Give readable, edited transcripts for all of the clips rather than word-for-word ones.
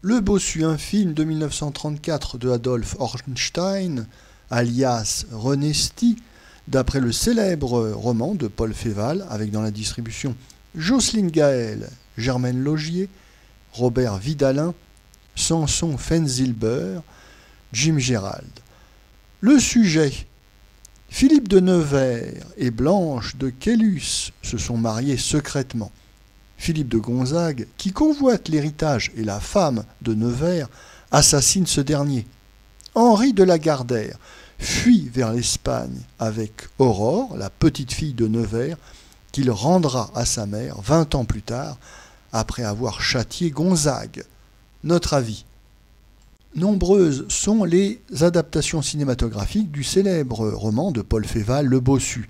Le Bossu, un film de 1934 de Adolphe Hornstein, alias Renesti, d'après le célèbre roman de Paul Féval, avec dans la distribution Jocelyne Gaël, Germaine Laugier, Robert Vidalin, Samson Fenzilber, Jim Gérald. Le sujet: Philippe de Nevers et Blanche de Caylus se sont mariés secrètement. Philippe de Gonzague, qui convoite l'héritage et la femme de Nevers, assassine ce dernier. Henri de Lagardère fuit vers l'Espagne avec Aurore, la petite fille de Nevers, qu'il rendra à sa mère 20 ans plus tard, après avoir châtié Gonzague. Notre avis. Nombreuses sont les adaptations cinématographiques du célèbre roman de Paul Féval, Le Bossu.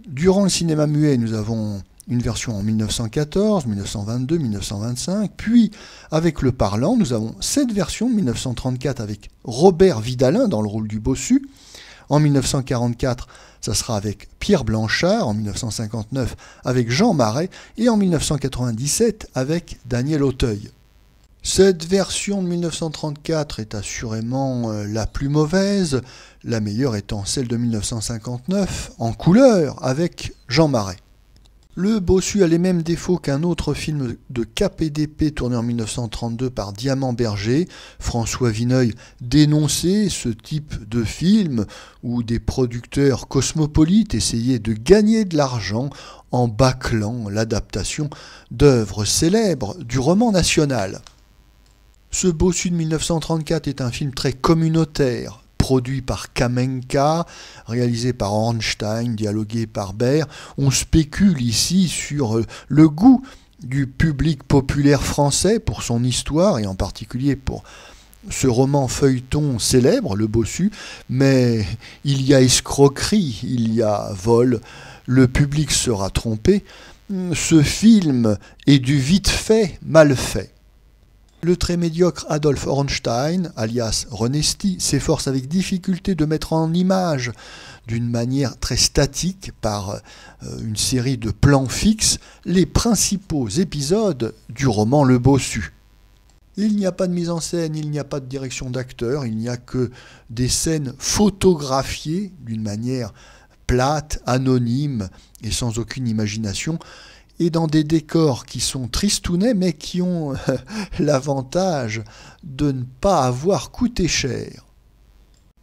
Durant le cinéma muet, nous avons une version en 1914, 1922, 1925, puis avec le parlant, nous avons cette version de 1934 avec Robert Vidalin dans le rôle du Bossu. En 1944, ça sera avec Pierre Blanchard, en 1959 avec Jean Marais et en 1997 avec Daniel Auteuil. Cette version de 1934 est assurément la plus mauvaise, la meilleure étant celle de 1959 en couleur avec Jean Marais. Le Bossu a les mêmes défauts qu'un autre film de KPDP tourné en 1932 par Diamant Berger. François Vineuil dénonçait ce type de film où des producteurs cosmopolites essayaient de gagner de l'argent en bâclant l'adaptation d'œuvres célèbres du roman national. Ce Bossu de 1934 est un film très communautaire, produit par Kamenka, réalisé par Hornstein, dialogué par Baer. On spécule ici sur le goût du public populaire français pour son histoire, et en particulier pour ce roman feuilleton célèbre, Le Bossu, mais il y a escroquerie, il y a vol, le public sera trompé. Ce film est du vite fait, mal fait. Le très médiocre Adolphe Hornstein, alias Renesti, s'efforce avec difficulté de mettre en image, d'une manière très statique, par une série de plans fixes, les principaux épisodes du roman Le Bossu. Il n'y a pas de mise en scène, il n'y a pas de direction d'acteur, il n'y a que des scènes photographiées d'une manière plate, anonyme et sans aucune imagination, et dans des décors qui sont tristounets, mais qui ont l'avantage de ne pas avoir coûté cher.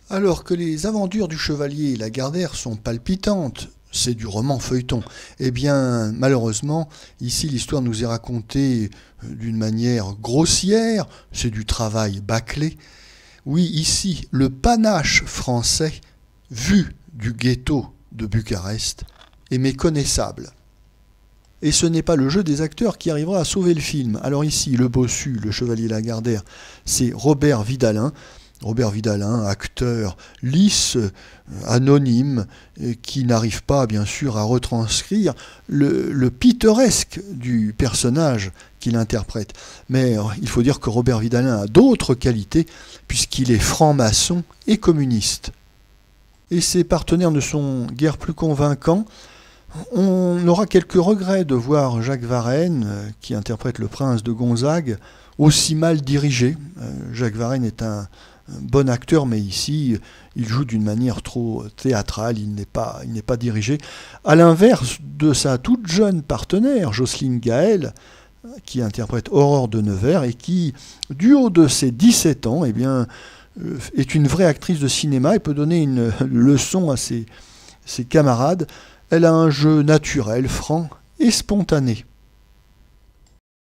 Alors que les aventures du chevalier Lagardère sont palpitantes, c'est du roman feuilleton, eh bien, malheureusement, ici l'histoire nous est racontée d'une manière grossière, c'est du travail bâclé. Oui, ici, le panache français, vu du ghetto de Bucarest, est méconnaissable. Et ce n'est pas le jeu des acteurs qui arrivera à sauver le film. Alors ici, le Bossu, le chevalier Lagardère, c'est Robert Vidalin. Robert Vidalin, acteur lisse, anonyme, qui n'arrive pas, bien sûr, à retranscrire le pittoresque du personnage qu'il interprète. Mais il faut dire que Robert Vidalin a d'autres qualités, puisqu'il est franc-maçon et communiste. Et ses partenaires ne sont guère plus convaincants. On aura quelques regrets de voir Jacques Varenne, qui interprète le prince de Gonzague, aussi mal dirigé. Jacques Varenne est un bon acteur, mais ici, il joue d'une manière trop théâtrale, il n'est pas dirigé. À l'inverse de sa toute jeune partenaire, Jocelyne Gaël, qui interprète Aurore de Nevers, et qui, du haut de ses 17 ans, eh bien, est une vraie actrice de cinéma et peut donner une leçon à ses camarades. Elle a un jeu naturel, franc et spontané.